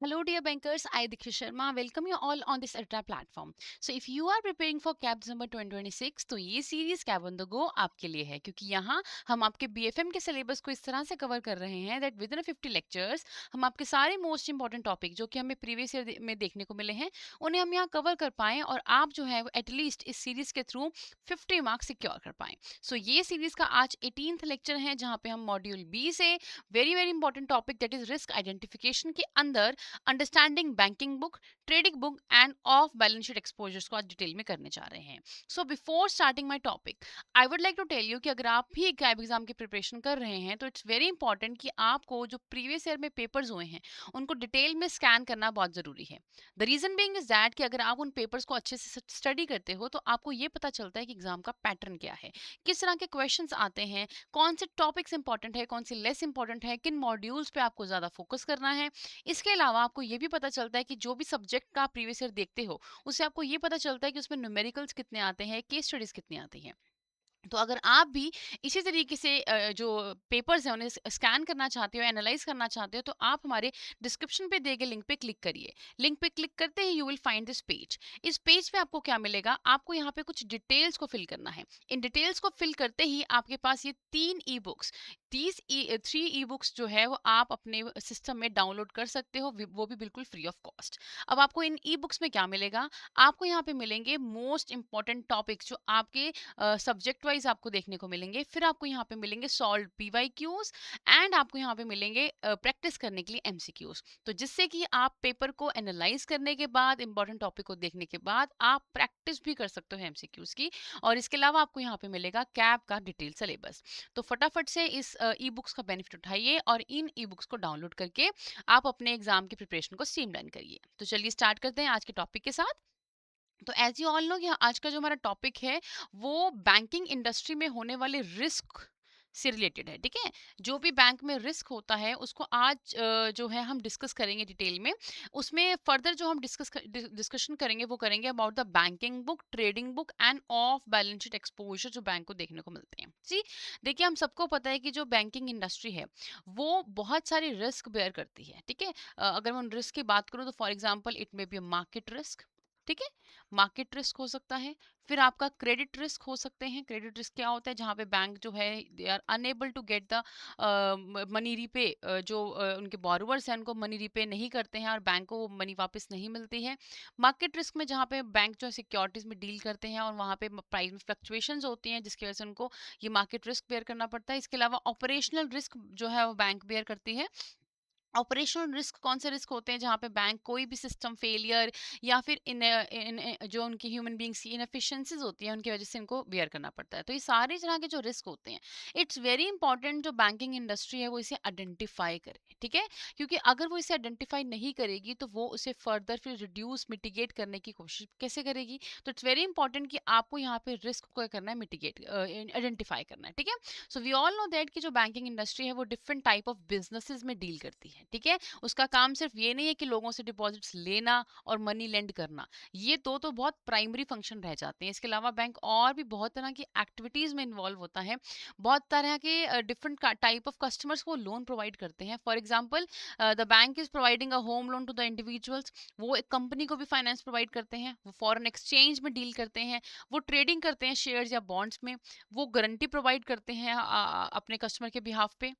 Hello, dear bankers. I, Dikshit Sharma, welcome you all on this Ultra platform. So, if you are preparing for CAB December 2026, तो ये series cab on the go आपके लिए है क्योंकि यहाँ हम आपके BFM के सिलेबस को इस तरह से कवर कर रहे हैं दैट विद इन 50 लेक्चर्स हम आपके सारे मोस्ट इंपॉर्टेंट टॉपिक जो कि हमें प्रीवियस ईयर में देखने को मिले हैं उन्हें हम यहाँ कवर कर पाएं और आप जो है एटलीस्ट इस सीरीज के थ्रू 50 मार्क्स सिक्योर कर पाएं. सो ये सीरीज का आज 18th लेक्चर है जहाँ पे हम मॉड्यूल बी से very very important topic that is risk identification के अंदर understanding banking book, trading book and off balance sheet exposures को आज डिटेल में करने जा रहे हैं. So before starting my topic I would like to tell you कि अगर आप भी कैब एग्जाम की प्रिपरेशन कर रहे हैं तो इट्स वेरी इंपॉर्टेंट कि आपको जो प्रीवियस ईयर में पेपर्स हुए हैं उनको डिटेल में स्कैन करना बहुत ज़रूरी है. The reason being is that कि अगर आप उन पेपर्स को अच्छे से स्टडी करते हो तो आपको ये पता चलता है कि एग्जाम का पैटर्न क्या है, किस तरह के क्वेश्चन आते हैं, कौन से टॉपिक्स इंपॉर्टेंट है, कौन से लेस इंपॉर्टेंट है, किन मॉड्यूल्स पे आपको ज़्यादा फोकस करना है. इसके अलावा आपको ये भी पता चलता है कि जो भी सब्जेक्ट का आप प्रीवियस ईयर देखते हो उससे आपको ये पता चलता है कि उसमें न्यूमेरिकल्स कितने आते हैं, केस स्टडीज कितनी आती हैं. तो अगर आप भी इसी तरीके से जो पेपर्स हैं उन्हें स्कैन करना चाहते हो, एनालाइज करना चाहते हो तो आप हमारे डिस्क्रिप्शन पे दिए गए लिंक पे क्लिक करिए. लिंक पे क्लिक करते ही you will find this page. इस पेज पे आपको क्या मिलेगा, आपको यहाँ पे कुछ डिटेल्स को फिल करना है. इन डिटेल्स को फिल करते ही आपके पास ये 3 ई बुक्स, 3 ई बुक्स जो है वो आप अपने सिस्टम में डाउनलोड कर सकते हो, वो भी बिल्कुल फ्री ऑफ कॉस्ट. अब आपको इन ई बुक्स में क्या मिलेगा, आपको यहाँ पे मिलेंगे मोस्ट इंपॉर्टेंट टॉपिक्स जो आपके सब्जेक्ट वाइज आपको देखने को मिलेंगे. फिर आपको यहाँ पे मिलेंगे सॉल्व PYQs एंड आपको यहाँ पे मिलेंगे प्रैक्टिस करने के लिए MCQs. तो जिससे कि आप पेपर को एनालाइज करने के बाद, इंपॉर्टेंट टॉपिक को देखने के बाद आप प्रैक्टिस भी कर सकते हो MCQs की. और इसके अलावा आपको यहाँ पे मिलेगा कैब का डिटेल सिलेबस. तो फटाफट से इस ई बुक्स का बेनिफिट उठाइए और इन ई बुक्स को डाउनलोड करके आप अपने एग्जाम की प्रिपरेशन को स्ट्रीमलाइन करिए. तो चलिए स्टार्ट करते हैं आज के टॉपिक के साथ. तो एज यू ऑल नो कि आज का जो हमारा टॉपिक है वो बैंकिंग इंडस्ट्री में होने वाले रिस्क से रिलेटेड है. ठीक है, जो भी बैंक में रिस्क होता है उसको आज जो है हम डिस्कस करेंगे डिटेल में. उसमें फर्दर जो हम डिस्कशन करेंगे वो करेंगे about the banking book, trading book and off balance sheet exposure जो बैंक को देखने को मिलते हैं. जी देखिए, हम सबको पता है कि जो बैंकिंग इंडस्ट्री है वो बहुत सारे रिस्क बेयर करती है. ठीक है, अगर मैं उन रिस्क की बात करूँ तो for example it may be market risk. ठीक है, मार्केट रिस्क हो सकता है. फिर आपका क्रेडिट रिस्क हो सकते हैं. क्रेडिट रिस्क क्या होता है, जहाँ पे बैंक जो है they are unable to get the money repay, जो उनके बोरोवर्स हैं उनको मनी रीपे नहीं करते हैं और बैंक को वो मनी वापस नहीं मिलती है. मार्केट रिस्क में जहाँ पे बैंक जो है सिक्योरिटीज में डील करते हैं और वहाँ पे प्राइस में फ्लक्चुएशंस होती हैं जिसकी वजह से उनको ये मार्केट रिस्क बेयर करना पड़ता है. इसके अलावा ऑपरेशनल रिस्क जो है वो बैंक बेयर करती है. ऑपरेशनल रिस्क कौन से रिस्क होते हैं, जहाँ पे बैंक कोई भी सिस्टम फेलियर या फिर जो उनकी ह्यूमन बींग्स की इनएफिशिएंसीज होती हैं उनकी वजह से इनको बियर करना पड़ता है. तो ये सारे तरह के जो रिस्क होते हैं इट्स वेरी इंपॉर्टेंट जो बैंकिंग इंडस्ट्री है वो इसे आइडेंटिफाई करे. ठीक है, क्योंकि अगर वो इसे आइडेंटिफाई नहीं करेगी तो वो उसे फर्दर फिर रिड्यूस मिटिगेट करने की कोशिश कैसे करेगी. तो इट्स वेरी इंपॉर्टेंट कि आपको यहाँ पे रिस्क को क्या करना है, मिटिगेट आइडेंटिफाई करना है. ठीक है, so we all know that कि जो बैंकिंग इंडस्ट्री है वो डिफरेंट टाइप ऑफ बिजनेसेस में डील करती है. ठीक है, उसका काम सिर्फ ये नहीं है कि लोगों से डिपॉजिट्स लेना और मनी लेंड करना, ये दो तो बहुत प्राइमरी फंक्शन रह जाते हैं. इसके अलावा बैंक और भी बहुत तरह की एक्टिविटीज में इन्वॉल्व होता है. बहुत तरह के डिफरेंट टाइप ऑफ कस्टमर्स को लोन प्रोवाइड करते हैं. For example the bank is providing a home loan to the individuals. वो एक कंपनी को भी फाइनेंस प्रोवाइड करते हैं. वो फॉरेन एक्सचेंज में डील करते हैं. वो ट्रेडिंग करते हैं शेयर्स या बॉन्ड्स में. वो गारंटी प्रोवाइड करते हैं अपने कस्टमर के बिहाफ पे.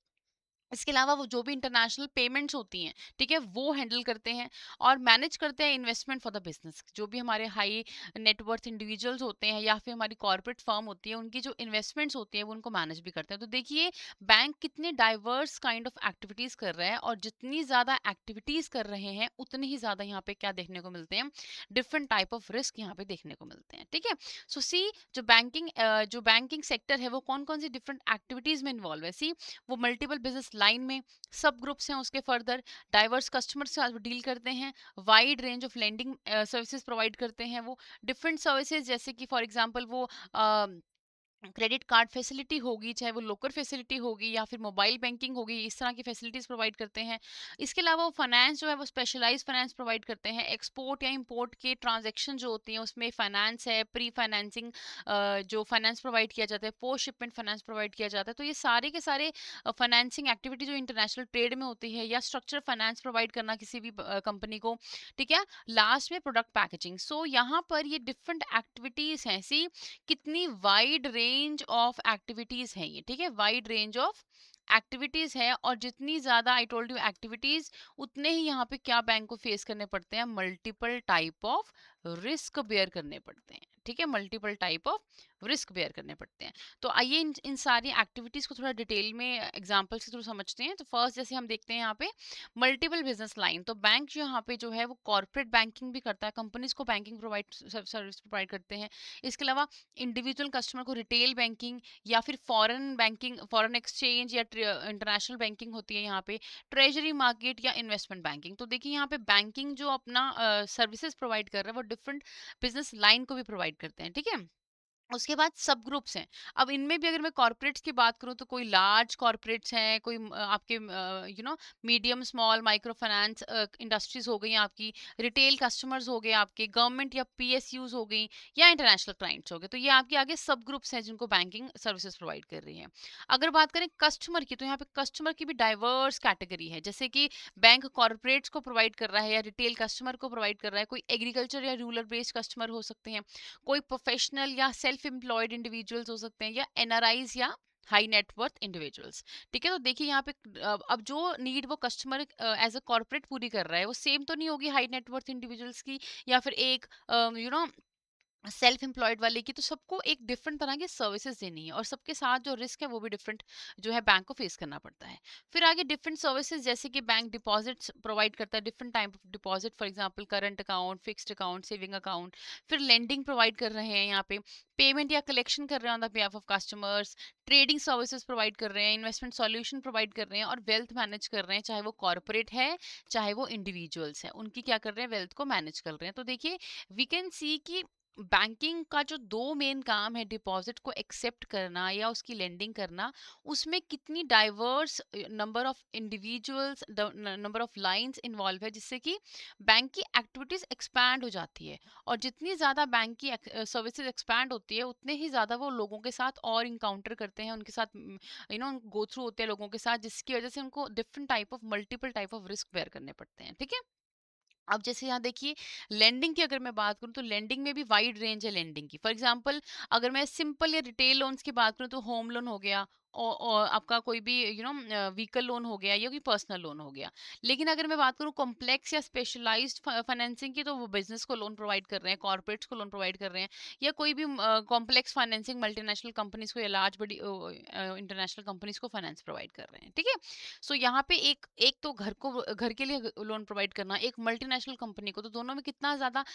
इसके अलावा वो जो भी इंटरनेशनल पेमेंट्स होती हैं, ठीक है, वो हैंडल करते हैं और मैनेज करते हैं इन्वेस्टमेंट फॉर द बिजनेस. जो भी हमारे हाई नेटवर्थ इंडिविजुअल्स होते हैं या फिर हमारी कॉर्पोरेट फर्म होती है उनकी जो इन्वेस्टमेंट्स होती हैं वो उनको मैनेज भी करते हैं. तो देखिए बैंक कितने डाइवर्स काइंड ऑफ एक्टिविटीज़ कर रहा है और जितनी ज़्यादा एक्टिविटीज़ कर रहे हैं उतनी ही ज़्यादा यहाँ पे क्या देखने को मिलते हैं, डिफरेंट टाइप ऑफ रिस्क यहाँ पे देखने को मिलते हैं. ठीक है, सो सी जो बैंकिंग सेक्टर है वो कौन कौन सी डिफरेंट एक्टिविटीज़ में इन्वॉल्व है. सी वो मल्टीपल बिजनेस लाइन में सब ग्रुप्स हैं उसके, फर्दर डाइवर्स कस्टमर से डील करते हैं, wide range of lending services provide करते हैं. वो डिफरेंट सर्विसेज जैसे कि फॉर एग्जांपल वो क्रेडिट कार्ड फैसिलिटी होगी, चाहे वो लोकल फैसिलिटी होगी या फिर मोबाइल बैंकिंग होगी, इस तरह की फैसिलिटीज़ प्रोवाइड करते हैं। इसके अलावा वो फाइनेंस जो है वो स्पेशलाइज्ड फाइनेंस प्रोवाइड करते हैं। एक्सपोर्ट या इंपोर्ट के ट्रांजैक्शन जो होती हैं उसमें फाइनेंस है, प्री फाइनेंसिंग जो फाइनेंस प्रोवाइड किया जाता है, पोस्ट शिपमेंट फाइनेंस प्रोवाइड किया जाता है। तो ये सारे के सारे फाइनेंसिंग एक्टिविटी जो इंटरनेशनल ट्रेड में होती है, या स्ट्रक्चर फाइनेंस प्रोवाइड करना किसी भी कंपनी को, ठीक है। लास्ट में प्रोडक्ट पैकेजिंग। सो यहाँ पर ये डिफरेंट एक्टिविटीज़ हैं। सी कितनी वाइड रेंज ऑफ एक्टिविटीज हैं ये, ठीक है, वाइड रेंज ऑफ एक्टिविटीज है। और जितनी ज्यादा आई टोल्ड यू एक्टिविटीज, उतने ही यहाँ पे क्या बैंक को फेस करने पड़ते हैं, multiple type of risk bear करने पड़ते हैं, ठीक है, multiple type of risk bear करने पड़ते हैं। तो आइए इन सारी एक्टिविटीज को थोड़ा डिटेल में एग्जांपल से थ्रू समझते हैं। तो फर्स्ट जैसे हम देखते हैं यहाँ पे मल्टीपल बिजनेस लाइन। तो बैंक जो यहाँ पे जो है वो कॉर्पोरेट बैंकिंग भी करता है, कंपनीज को बैंकिंग प्रोवाइड सर्विस प्रोवाइड करते हैं। इसके अलावा इंडिविजुअल कस्टमर को रिटेल बैंकिंग या फिर फॉरेन बैंकिंग, फॉरेन एक्सचेंज या इंटरनेशनल बैंकिंग होती है यहाँ पे, ट्रेजरी मार्केट या इन्वेस्टमेंट बैंकिंग। तो देखिए यहाँ पे बैंकिंग जो अपना सर्विसेज प्रोवाइड कर रहा है वो डिफरेंट बिजनेस लाइन को भी प्रोवाइड करते हैं, ठीक है। उसके बाद सब ग्रुप्स हैं। अब इनमें भी अगर मैं कॉर्पोरेट्स की बात करूँ तो कोई लार्ज कॉर्पोरेट्स हैं, कोई आपके medium small micro finance industries हो गई आपकी, रिटेल कस्टमर्स हो गए आपके, गवर्नमेंट या पीएसयूज हो गई, या इंटरनेशनल क्लाइंट्स हो गए। तो ये आपके आगे सब ग्रुप्स हैं जिनको बैंकिंग सर्विसेज प्रोवाइड कर रही हैं। अगर बात करें कस्टमर की, तो यहाँ पे कस्टमर की भी डाइवर्स कैटेगरी है। जैसे कि बैंक कॉर्पोरेट्स को प्रोवाइड कर रहा है या रिटेल कस्टमर को प्रोवाइड कर रहा है, कोई एग्रीकल्चर या रूरल बेस्ड कस्टमर हो सकते हैं, कोई प्रोफेशनल या सेल्फ एम्प्लॉयड इंडिविजुअल्स हो सकते हैं, या एनआरआईज या हाई नेटवर्थ इंडिविजुअल्स, ठीक है। तो देखिए यहाँ पे अब जो नीड वो कस्टमर एज अ कॉर्पोरेट पूरी कर रहा है वो सेम तो नहीं होगी हाई नेटवर्थ इंडिविजुअल्स की, या फिर एक यू नो सेल्फ एम्प्लॉयड वाले की। तो सबको एक डिफरेंट तरह की सर्विसेज देनी है, और सबके साथ जो रिस्क है वो भी डिफरेंट जो है बैंक को फेस करना पड़ता है। फिर आगे डिफरेंट सर्विसेज, जैसे कि बैंक डिपॉजिट्स प्रोवाइड करता है, different type of deposit, for example current account, fixed account, saving account. फिर लेंडिंग प्रोवाइड कर रहे हैं यहाँ पे, पेमेंट या कलेक्शन कर रहे हैं on the behalf of customers, trading services provide कर रहे हैं, इन्वेस्टमेंट सॉल्यूशन प्रोवाइड कर रहे हैं, और वेल्थ मैनेज कर रहे हैं, चाहे वो कॉर्पोरेट है चाहे वो इंडिविजुअल्स है, उनकी क्या कर रहे हैं, वेल्थ को मैनेज कर रहे हैं। तो देखिए वी कैन सी कि बैंकिंग का जो दो मेन काम है, डिपॉजिट को एक्सेप्ट करना या उसकी लेंडिंग करना, उसमें कितनी diverse number of individuals, number of lines involve है, जिससे कि बैंक की एक्टिविटीज एक्सपैंड हो जाती है। और जितनी ज़्यादा बैंक की सर्विसेज एक्सपैंड होती है, उतने ही ज़्यादा वो लोगों के साथ और इनकाउंटर करते हैं, उनके साथ गो थ्रू होते हैं लोगों के साथ, जिसकी वजह से उनको different type of multiple type of risk bear करने पड़ते हैं, ठीक है। अब जैसे यहाँ देखिए लेंडिंग की अगर मैं बात करूँ तो लेंडिंग में भी वाइड रेंज है लेंडिंग की। फॉर एग्जांपल अगर मैं सिंपल या रिटेल लोन्स की बात करूँ तो होम लोन हो गया, और आपका कोई भी व्हीकल लोन हो गया, या कोई पर्सनल लोन हो गया। लेकिन अगर मैं बात करूँ कॉम्प्लेक्स या स्पेशलाइज्ड फाइनेंसिंग की, तो वो बिजनेस को लोन प्रोवाइड कर रहे हैं, कॉर्पोरेट्स को लोन प्रोवाइड कर रहे हैं, या कोई भी कॉम्प्लेक्स फाइनेंसिंग मल्टीनेशनल कंपनीज को या लार्ज बड़ी इंटरनेशनल कंपनीज को फाइनेंस प्रोवाइड कर रहे हैं, ठीक है। सो यहाँ पे एक एक तो घर के लिए लोन प्रोवाइड करना, एक मल्टीनेशनल कंपनी को, तो दोनों में कितना ज़्यादा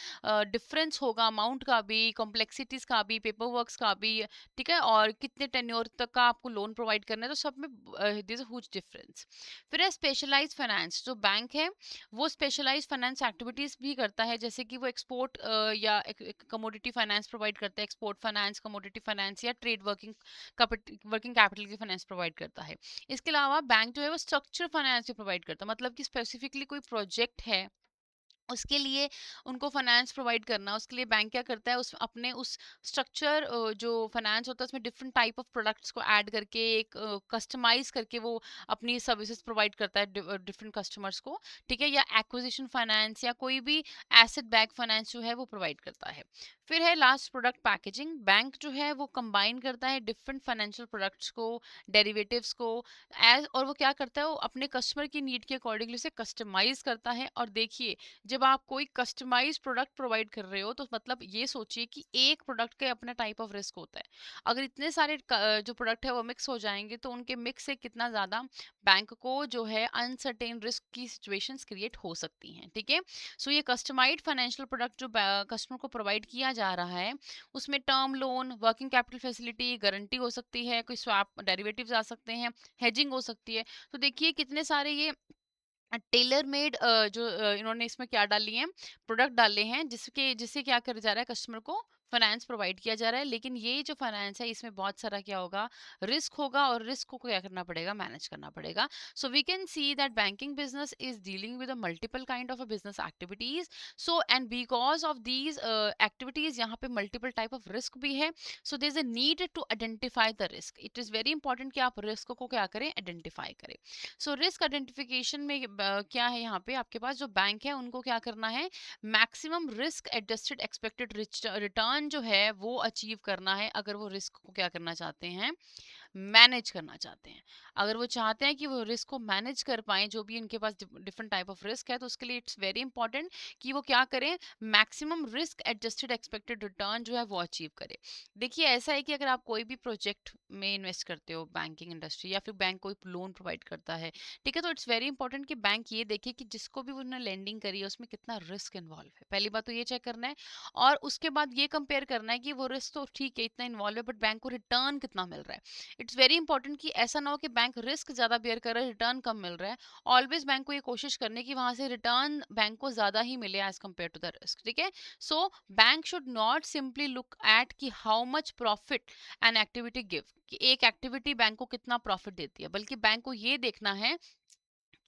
डिफरेंस होगा, अमाउंट का भी, कॉम्प्लेक्सिटीज का भी, पेपर वर्क्स का भी, ठीक है, और कितने टेन्योर तक का आपको लोन प्रोवाइड करना है, तो सब में there is a huge difference. फिर है स्पेशलाइज्ड फाइनेंस। जो बैंक है वो स्पेशलाइज्ड फाइनेंस एक्टिविटीज भी करता है, जैसे कि वो एक्सपोर्ट या कमोडिटी फाइनेंस प्रोवाइड करता है, एक्सपोर्ट फाइनेंस, कमोडिटी फाइनेंस, या ट्रेड वर्किंग कैपिटल की फाइनेंस प्रोवाइड करता है। इसके अलावा बैंक जो है वो स्ट्रक्चर फाइनेंस भी प्रोवाइड करता है, मतलब कि स्पेसिफिकली कोई प्रोजेक्ट है उसके लिए उनको फाइनेंस प्रोवाइड करना, उसके लिए बैंक क्या करता है, उस अपने उस स्ट्रक्चर जो फाइनेंस होता है उसमें डिफरेंट टाइप ऑफ प्रोडक्ट्स को ऐड करके एक कस्टमाइज करके वो अपनी सर्विसेज प्रोवाइड करता है डिफरेंट कस्टमर्स को, ठीक है। या एक्विजिशन फाइनेंस या कोई भी एसेट बैक फाइनेंस जो है वो प्रोवाइड करता है। फिर है लास्ट प्रोडक्ट पैकेजिंग। बैंक जो है वो कंबाइन करता है डिफरेंट फाइनेंशियल प्रोडक्ट्स को, डेरिवेटिव्स को, एज और वो क्या करता है, वो अपने कस्टमर की नीड के अकॉर्डिंगली उसे कस्टमाइज करता है। और देखिए जब आप कोई कस्टमाइज्ड प्रोडक्ट प्रोवाइड कर रहे हो, तो मतलब ये सोचिए कि एक प्रोडक्ट का अपना टाइप ऑफ रिस्क होता है। अगर इतने सारे जो प्रोडक्ट है वो मिक्स हो जाएंगे, तो उनके मिक्स से कितना ज़्यादा बैंक को जो है अनसर्टेन रिस्क की सिचुएशंस क्रिएट हो सकती हैं, ठीक है। सो ये कस्टमाइज्ड फाइनेंशियल प्रोडक्ट जो कस्टमर को प्रोवाइड किया जा रहा है, उसमें term loan, working capital facility, guarantee हो सकती है, कोई स्वैप डेरिवेटिव्स आ सकते हैं, हेजिंग हो सकती है। तो देखिए कितने सारे ये टेलर मेड जो इन्होंने इसमें क्या डाली हैं, प्रोडक्ट डाले हैं, जिसके जिससे क्या कर जा रहा है, कस्टमर को फाइनेंस प्रोवाइड किया जा रहा है, लेकिन ये जो फाइनेंस है इसमें बहुत सारा क्या होगा, रिस्क होगा, और रिस्क को क्या करना पड़ेगा, मैनेज करना पड़ेगा. So we can see that banking business is dealing with a multiple kind of a business activities. So and because of these activities यहाँ पे मल्टीपल टाइप ऑफ रिस्क भी है. So there is a need to identify the risk. It is very important कि आप risk को क्या करें, identify करें. सो रिस्क आइडेंटिफिकेशन में क्या है, यहाँ पे आपके पास जो बैंक है उनको क्या करना है, maximum risk adjusted expected return जो है वो अचीव करना है, अगर वो रिस्क को क्या करना चाहते हैं, मैनेज करना चाहते हैं. अगर वो चाहते हैं कि वो रिस्क को मैनेज कर पाएं, जो भी इनके पास डिफरेंट टाइप ऑफ रिस्क है, तो उसके लिए इट्स वेरी इंपॉर्टेंट कि वो क्या करें, maximum risk adjusted expected return जो है वो अचीव करे. देखिए ऐसा है कि अगर आप कोई भी प्रोजेक्ट में इन्वेस्ट करते हो, बैंकिंग इंडस्ट्री या फिर बैंक कोई लोन प्रोवाइड करता है, ठीक है, तो इट्स वेरी इंपॉर्टेंट कि बैंक ये देखे कि जिसको भी उन्होंने लेंडिंग करी है उसमें कितना रिस्क इन्वॉल्व है. पहली बात तो ये चेक करना है, और उसके बाद ये कंपेयर करना है कि वो रिस्क तो ठीक है इतना इन्वॉल्व है, बट बैंक को रिटर्न कितना मिल रहा है. इट्स वेरी इंपॉर्टेंट कि ऐसा ना हो कि बैंक रिस्क ज्यादा बेयर कर रहा है, रिटर्न कम मिल रहा है. ऑलवेज बैंक को ये कोशिश करने की वहां से रिटर्न बैंक को ज्यादा ही मिले as compare to the risk. ठीक है, so bank should not simply look at कि how much profit an activity give, कि एक एक्टिविटी बैंक को कितना प्रॉफिट देती है, बल्कि बैंक को ये देखना है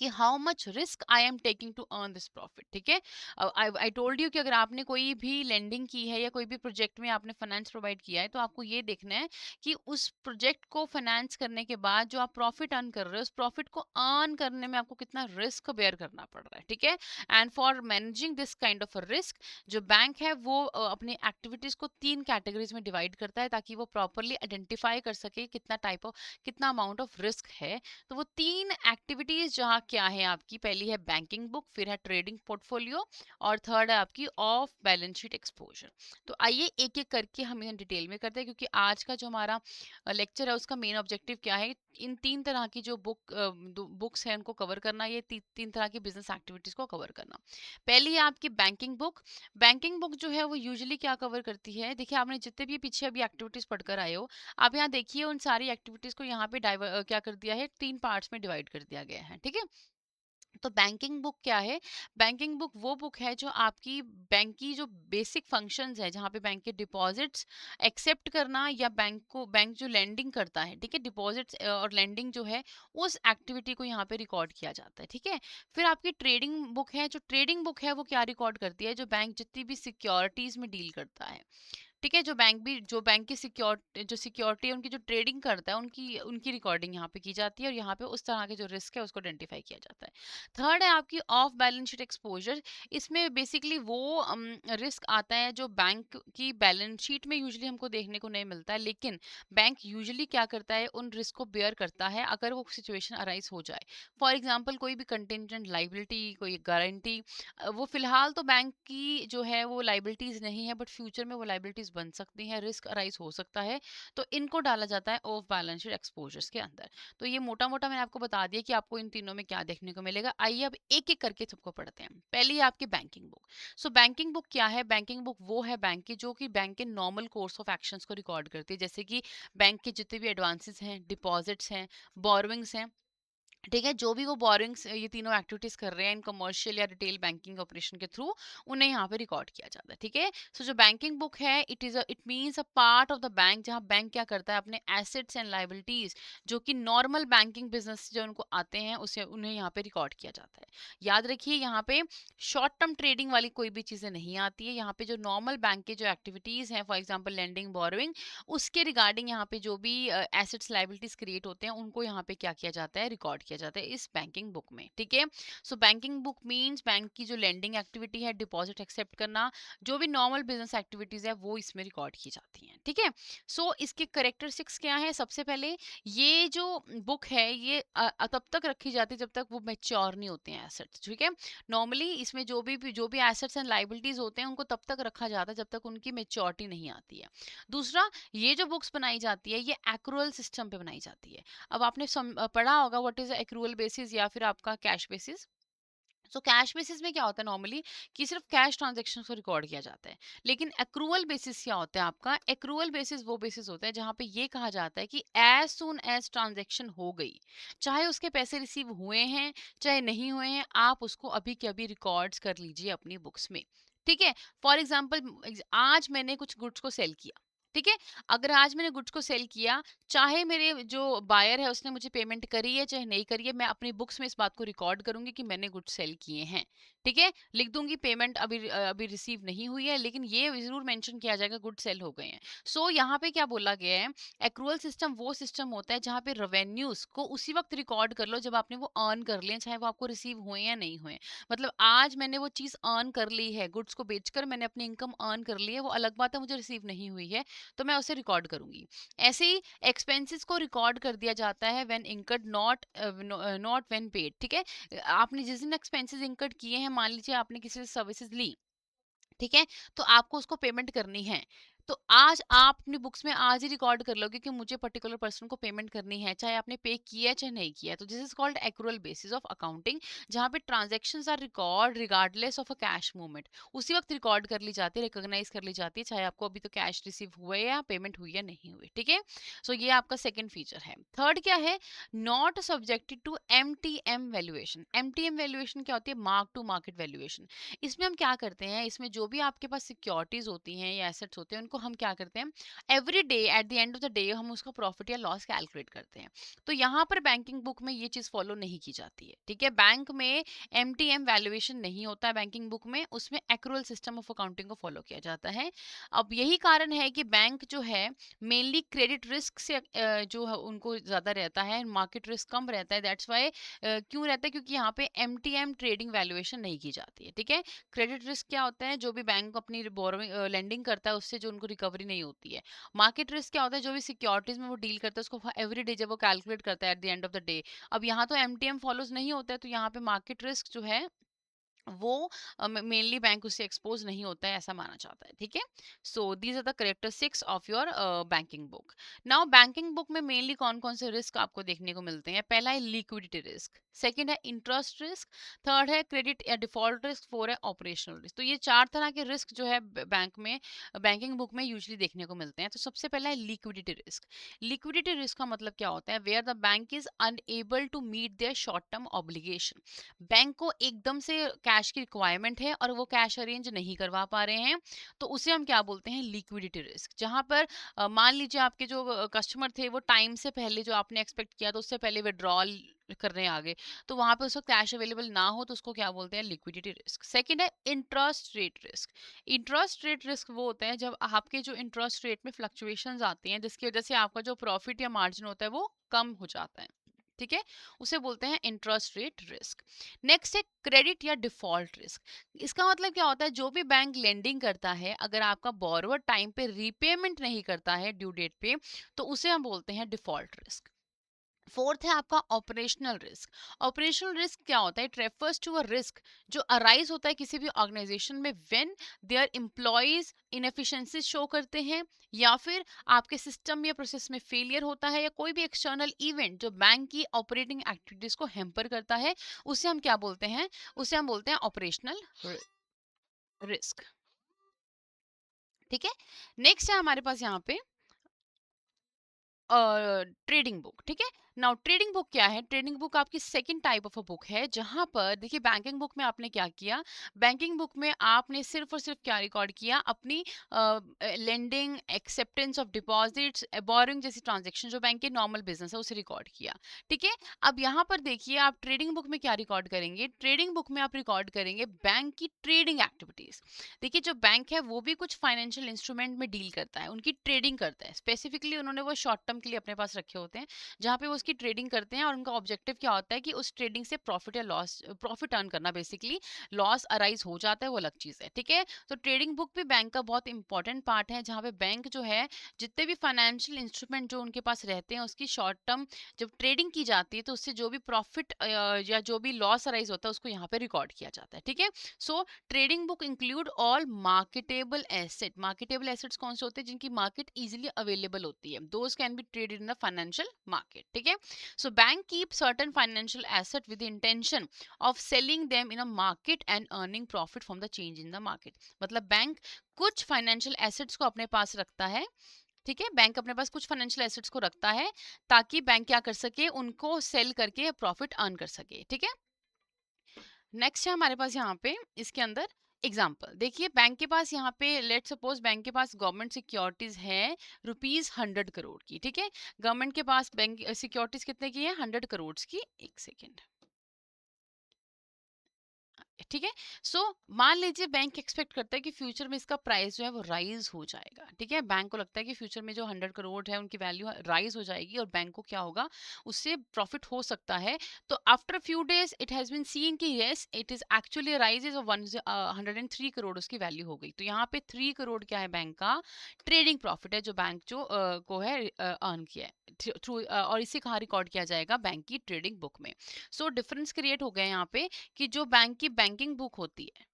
कि how much risk I am taking to earn this profit. ठीक है, आई टोल्ड यू कि अगर आपने कोई भी लेंडिंग की है या कोई भी प्रोजेक्ट में आपने फाइनेंस प्रोवाइड किया है, तो आपको ये देखना है कि उस प्रोजेक्ट को फाइनेंस करने के बाद जो आप प्रॉफिट अर्न कर रहे हो, उस प्रॉफिट को अर्न करने में आपको कितना रिस्क बेयर करना पड़ रहा है. ठीक है, and for managing this kind of a risk, जो बैंक है वो अपनी एक्टिविटीज को 3 कैटेगरीज में डिवाइड करता है, ताकि वो प्रॉपरली आइडेंटिफाई कर सके कितना टाइप ऑफ, कितना अमाउंट ऑफ रिस्क है. तो वो 3 एक्टिविटीज जहाँ क्या है आपकी, पहली है बैंकिंग बुक, फिर है ट्रेडिंग पोर्टफोलियो, और थर्ड है आपकी ऑफ बैलेंस शीट एक्सपोजर. तो आइए एक एक करके हम इन्हें डिटेल में करते हैं, क्योंकि आज का जो हमारा लेक्चर है उसका मेन ऑब्जेक्टिव क्या है, इन 3 तरह की जो बुक्स हैं उनको कवर करना, ये 3 तरह की बिजनेस एक्टिविटीज को कवर करना. पहली है आपकी बैंकिंग बुक. बैंकिंग बुक जो है वो यूजुअली क्या कवर करती है, देखिए आपने जितने भी पीछे अभी एक्टिविटीज पढ़कर आए हो, आप यहाँ देखिए उन सारी एक्टिविटीज को यहाँ पे क्या कर दिया है, 3 पार्ट्स में डिवाइड कर दिया गया है. ठीक है, तो बैंकिंग बुक क्या है, बैंकिंग बुक वो बुक है जो आपकी बैंक की जो बेसिक फंक्शंस है, जहाँ पे बैंक के डिपॉजिट्स एक्सेप्ट करना, या बैंक जो लेंडिंग करता है, ठीक है, डिपॉजिट्स और लेंडिंग जो है, उस एक्टिविटी को यहाँ पे रिकॉर्ड किया जाता है. ठीक है, फिर आपकी ट्रेडिंग बुक है. जो ट्रेडिंग बुक है वो क्या रिकॉर्ड करती है, जो बैंक जितनी भी सिक्योरिटीज में डील करता है, ठीक है, जो बैंक की सिक्योरिटी है, उनकी जो ट्रेडिंग करता है, उनकी उनकी रिकॉर्डिंग यहाँ पे की जाती है, और यहाँ पे उस तरह के जो रिस्क है उसको आइडेंटिफाई किया जाता है. थर्ड है आपकी ऑफ बैलेंस शीट एक्सपोजर. इसमें बेसिकली वो रिस्क आता है जो बैंक की बैलेंस शीट में यूजुअली हमको देखने को नहीं मिलता है, लेकिन बैंक यूजुअली क्या करता है, उन रिस्क को बेयर करता है अगर वो सिचुएशन अराइज हो जाए. फॉर एग्जाम्पल कोई भी कंटेंजेंट लाइबिलिटी, कोई गारंटी, वो फिलहाल तो बैंक की जो है वो लाइबिलिटीज नहीं है, बट फ्यूचर में वो लाइबिलिटीज बन सकती हैं, रिस्क अराइज हो सकता है, तो इनको डाला जाता है ऑफ बैलेंस शीट एक्सपोजर्स के अंदर. तो ये मोटा मोटा मैंने आपको बता दिया कि आपको इन तीनों में क्या देखने को मिलेगा. आइए अब एक एक करके सबको पढ़ते हैं. पहली है आपकी बैंकिंग बुक. सो बैंकिंग बुक क्या है, बैंकिंग बुक वो है बैंक की जो कि बैंक के नॉर्मल कोर्स ऑफ एक्शंस को रिकॉर्ड करती है, जैसे कि बैंक के जितने भी एडवांसेस हैं, डिपॉजिट्स हैं, बोरोविंग्स हैं, ठीक है, जो भी वो बोरिंग्स ये तीनों एक्टिविटीज कर रहे हैं इन कमर्शियल या रिटेल बैंकिंग ऑपरेशन के थ्रू, उन्हें यहाँ पे रिकॉर्ड किया जाता है. ठीक है, सो जो बैंकिंग बुक है, it means a part of the bank, जहाँ बैंक क्या करता है, अपने एसेट्स एंड लाइबिलिटीज जो कि नॉर्मल बैंकिंग बिजनेस जो उनको आते हैं उसे उन्हें यहाँ पे रिकॉर्ड किया जाता है. याद रखिए यहाँ पे शॉर्ट टर्म ट्रेडिंग वाली कोई भी चीजें नहीं आती है. यहाँ पे जो नॉर्मल बैंक के जो एक्टिविटीज हैं, फॉर एग्जाम्पल लेंडिंग, बोरोइंग, उसके रिगार्डिंग यहाँ पे जो भी एसेट्स लाइबिलिटीज क्रिएट होते हैं, उनको यहाँ पे क्या किया जाता है, रिकॉर्ड किया जाता है इस बैंकिंग बुक में. ठीक है, सो बैंकिंग बुक मींस बैंक की जो लेंडिंग एक्टिविटी है, डिपॉजिट एक्सेप्ट करना, जो भी नॉर्मल बिजनेस एक्टिविटीज है, वो इसमें रिकॉर्ड की जाती हैं. ठीक है, सो इसके करेक्टरिस्टिक्स क्या है, सबसे पहले ये जो बुक है ये तब तक रखी जाती है जब तक वो मेच्योर नहीं होते हैं एसेट्स. ठीक है, नॉर्मली इसमें जो भी एसेट्स एंड लाइबिलिटीज होते हैं उनको तब तक रखा जाता है जब तक उनकी मेच्योरिटी नहीं आती है. दूसरा, ये जो बुक्स बनाई जाती है ये एक्रूअल सिस्टम पे बनाई जाती है. अब आपने पढ़ा होगा व्हाट इज एक्रूअल बेसिस या फिर आपका cash basis. So cash basis में क्या होता है नॉर्मली, कि सिर्फ कैश ट्रांजेक्शन को रिकॉर्ड किया जाता है. लेकिन एक्रूअल बेसिस क्या होता है आपका, एक्रूअल बेसिस वो बेसिस होता है जहां पे ये कहा जाता है कि एज सुन एज ट्रांजेक्शन हो गई, चाहे उसके पैसे रिसीव हुए हैं चाहे नहीं हुए हैं, आप उसको अभी के अभी रिकॉर्ड्स कर लीजिए अपनी बुक्स में. ठीक है? फॉर एग्जाम्पल आज मैंने कुछ गुड्स को सेल किया, ठीक है? अगर आज मैंने गुड्स को सेल किया, चाहे मेरे जो बायर है उसने मुझे पेमेंट करी है चाहे नहीं करी है, मैं अपनी बुक्स में इस बात को रिकॉर्ड करूंगी कि मैंने गुड्स सेल किए हैं, ठीक है? लिख दूंगी पेमेंट अभी रिसीव नहीं हुई है, लेकिन ये जरूर मेंशन किया जाएगा गुड सेल हो गए हैं। सो यहाँ पे क्या बोला गया है, एक्रूअल सिस्टम वो सिस्टम होता है जहाँ पे रेवेन्यूज को उसी वक्त रिकॉर्ड कर लो जब आपने वो अर्न कर लिए, चाहे वो आपको रिसीव हुए या नहीं हुए। मतलब आज मैंने वो चीज़ अर्न कर ली है, गुड्स को बेचकर मैंने अपनी इनकम अर्न कर ली है, वो अलग बात है मुझे रिसीव नहीं हुई है, तो मैं उसे रिकॉर्ड करूंगी। ऐसे ही एक्सपेंसेस को रिकॉर्ड कर दिया जाता है when incurred not when paid, ठीक है? आपने जिस दिन एक्सपेंसेस इनकर्ड किए हैं, मान लीजिए आपने किसी से सर्विसेज ली, ठीक है? तो आपको उसको पेमेंट करनी है। तो आज आप अपनी बुक्स में आज ही रिकॉर्ड कर लोगे कि मुझे पर्टिकुलर पर्सन को पेमेंट करनी है, चाहे आपने पे किया है चाहे नहीं किया है। तो this is called accrual basis of accounting, जहाँ पे transactions are record regardless of a cash movement. उसी वक्त रिकॉर्ड कर ली जाती है, रिकॉग्नाइज कर ली जाती है, चाहे आपको अभी तो कैश रिसीव हुए या पेमेंट हुई या नहीं हुई, ठीक है? सो ये आपका सेकेंड फीचर है। थर्ड क्या है, not subjected to M valuation. M valuation क्या होती है? Mark to market valuation. इसमें हम क्या करते हैं, इसमें जो भी आपके पास सिक्योरिटीज होती हैं या एसेट्स होते हैं, उनको हम क्या करते हैं, every day at the end of the day हम उसका प्रॉफिट या लॉस कैलकुलेट करते हैं। तो यहाँ पर बैंकिंग बुक में ये चीज फॉलो नहीं की जाती है, ठीक है? बैंक में एम वैल्यूएशन नहीं होता है, बैंकिंग बुक में उसमें एक्रूअल सिस्टम ऑफ अकाउंटिंग को फॉलो किया जाता है। अब यही कारण है कि बैंक जो है मेनली क्रेडिट रिस्क से जो है उनको ज्यादा रहता है, मार्केट रिस्क कम रहता है। दैट्स वाई क्यों रहता है, क्योंकि यहाँ पे एम ट्रेडिंग वैल्यूएशन नहीं की जाती है, ठीक है? क्रेडिट रिस्क क्या होता है, जो भी बैंक अपनी बोरोइंग लेंडिंग करता है उससे जो उनको रिकवरी नहीं होती है। मार्केट रिस्क क्या होता है, जो भी सिक्योरिटीज में वो डील करता है उसको एवरी डे जब वो कैलकुलेट करता है at the end of the day. अब यहाँ तो एमटीएम फॉलोज नहीं होता है, तो यहाँ पे मार्केट रिस्क जो है वो मेनली बैंक उससे एक्सपोज नहीं होता है, ऐसा माना जाता है, ठीक है? So these are the characteristics of your banking book. Now banking book में मेनली कौन कौन से रिस्क आपको देखने को मिलते हैं? पहला है लिक्विडिटी रिस्क, सेकंड है इंटरेस्ट रिस्क, थर्ड है क्रेडिट या डिफॉल्ट रिस्क, फोर है ऑपरेशनल रिस्क। तो ये चार तरह के रिस्क जो है बैंक में बैंकिंग बुक में यूजली देखने को मिलते हैं। तो सबसे पहला है लिक्विडिटी रिस्क। लिक्विडिटी रिस्क का मतलब क्या होता है? Where the bank is unable to meet their short term obligation. Bank को एकदम से कैश की रिक्वायरमेंट है और वो कैश अरेंज नहीं करवा पा रहे हैं, तो उसे हम क्या बोलते हैं? Liquidity risk. जहां पर मान लीजिए आपके जो कस्टमर थे वो टाइम से पहले जो आपने एक्सपेक्ट किया तो उससे पहले विड्रॉल करने आ गए, तो वहां पे उसको कैश अवेलेबल ना हो, तो उसको क्या बोलते हैं? Liquidity risk. सेकंड है interest rate risk. Interest rate risk वो होता है जब आपके जो इंटरेस्ट रेट में फ्लक्चुएशंस आती हैं, जिसकी वजह से आपका जो प्रॉफिट या मार्जिन होता है वो कम हो जाता है, ठीक है? उसे बोलते हैं इंटरेस्ट रेट रिस्क। नेक्स्ट है क्रेडिट या डिफॉल्ट रिस्क। इसका मतलब क्या होता है? जो भी बैंक लेंडिंग करता है, अगर आपका बोरोवर टाइम पे रीपेमेंट नहीं करता है ड्यू डेट पे, तो उसे हम बोलते हैं डिफॉल्ट रिस्क। फोर्थ है आपका ऑपरेशनल रिस्क। ऑपरेशनल रिस्क क्या होता है? It refers to a risk जो अराइज होता है किसी भी ऑर्गेनाइजेशन में when their employees inefficiency show करते हैं, या फिर आपके सिस्टम या प्रोसेस में फेलियर होता है, या कोई भी एक्सटर्नल इवेंट जो बैंक की ऑपरेटिंग एक्टिविटीज को हैम्पर करता है, उसे हम क्या बोलते हैं? उसे हम बोलते हैं ऑपरेशनल रिस्क, ठीक है? नेक्स्ट है हमारे पास यहाँ पे ट्रेडिंग बुक, ठीक है? नाउ ट्रेडिंग बुक क्या है? ट्रेडिंग बुक आपकी second type of a book है, जहां पर देखिए बैंकिंग बुक में आपने क्या किया, बैंकिंग बुक में आपने सिर्फ और सिर्फ क्या रिकॉर्ड किया? अपनी lending, acceptance of deposits, boring जैसी ट्रांजेक्शन जो बैंक के नॉर्मल बिजनेस है उसे रिकॉर्ड किया, ठीक है? अब यहाँ पर देखिए आप ट्रेडिंग बुक में क्या रिकॉर्ड करेंगे? ट्रेडिंग बुक में आप रिकॉर्ड करेंगे बैंक की ट्रेडिंग एक्टिविटीज। देखिए जो बैंक है वो भी कुछ फाइनेंशियल इंस्ट्रूमेंट में डील करता है, उनकी ट्रेडिंग करता है, स्पेसिफिकली उन्होंने वो शॉर्ट टर्म के लिए अपने पास रखे होते हैं, जहाँ पे वो उसकी ट्रेडिंग करते हैं, और उनका ऑब्जेक्टिव क्या होता है कि उस ट्रेडिंग से प्रॉफिट या लॉस, प्रॉफिट अर्न करना, बेसिकली लॉस अराइज हो जाता है वो अलग चीज है, ठीक है? तो ट्रेडिंग बुक भी बैंक का बहुत इंपॉर्टेंट पार्ट है, जहाँ पे बैंक जो है जितने भी फाइनेंशियल इंस्ट्रूमेंट जो उनके पास रहते हैं उसकी शॉर्ट टर्म जब ट्रेडिंग की जाती है तो उससे जो भी प्रॉफिट या जो भी लॉस अराइज होता है उसको यहाँ पे रिकॉर्ड किया जाता है, ठीक है? सो trading book include all marketable asset. Marketable assets कौन से होते हैं? जिनकी मार्केट इजीली अवेलेबल होती है, those can be traded in the financial market, ठीक है? So bank keep certain financial asset with intention of selling them in a market and earning profit from the change in the market. मतलब bank कुछ financial assets को अपने पास रखता है, ठीक है? बैंक अपने पास कुछ फाइनेंशियल एसेट्स को रखता है ताकि बैंक क्या कर सके, उनको सेल करके प्रॉफिट अर्न कर सके, ठीक है? नेक्स्ट है हमारे पास यहाँ पे इसके अंदर एग्जाम्पल देखिए, बैंक के पास यहाँ पे लेट सपोज बैंक के पास गवर्नमेंट सिक्योरिटीज है ₹100 करोड़ की, ठीक है। गवर्नमेंट के पास बैंक सिक्योरिटीज कितने की है? 100 करोड़ की। एक सेकेंड, ठीक है। सो मान लीजिए बैंक एक्सपेक्ट करता है कि फ्यूचर में इसका प्राइस जो है वो राइज हो जाएगा, ठीक है। बैंक को लगता है कि फ्यूचर में जो 100 करोड़ है उनकी वैल्यू राइज हो जाएगी और बैंक को क्या होगा, उससे प्रॉफिट हो सकता है। तो after few days it has been seen कि yes it is actually raises of 103 crore उसकी वैल्यू हो गई। तो यहाँ पे 3 करोड़ क्या है बैंक का ट्रेडिंग प्रॉफिट है, जो बैंक जो को है अर्न किया है थ्रू, और इसे कहाँ रिकॉर्ड किया जाएगा? बैंक की ट्रेडिंग बुक में। सो डिफरेंस क्रिएट हो गया यहाँ पे कि जो बैंक की बैंकिंग बुक होती है,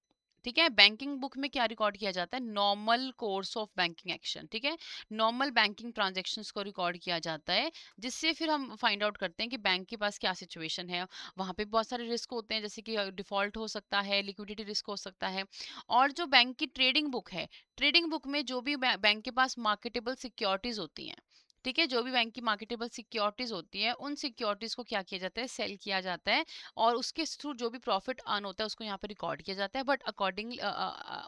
ठीक है, बैंकिंग बुक में क्या रिकॉर्ड किया जाता है? Normal course of banking action, ठीक है, नॉर्मल बैंकिंग ट्रांजैक्शंस को रिकॉर्ड किया जाता है, जिससे फिर हम फाइंड आउट करते हैं कि बैंक के पास क्या सिचुएशन है। वहाँ पे बहुत सारे रिस्क होते हैं, जैसे कि डिफॉल्ट हो सकता है, लिक्विडिटी रिस्क हो सकता है। और जो बैंक की ट्रेडिंग बुक है, ट्रेडिंग बुक में जो भी बैंक के पास मार्केटेबल सिक्योरिटीज होती हैं, ठीक है, जो भी बैंक की मार्केटेबल सिक्योरिटीज होती है, उन सिक्योरिटीज को क्या किया जाता है? सेल किया जाता है, और उसके थ्रू जो भी प्रॉफिट अर्न होता है उसको यहाँ पे रिकॉर्ड किया जाता है। बट अकॉर्डिंग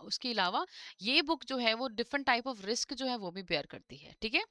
उसके अलावा ये बुक जो है वो डिफरेंट टाइप ऑफ रिस्क जो है वो भी बेयर करती है, ठीक है।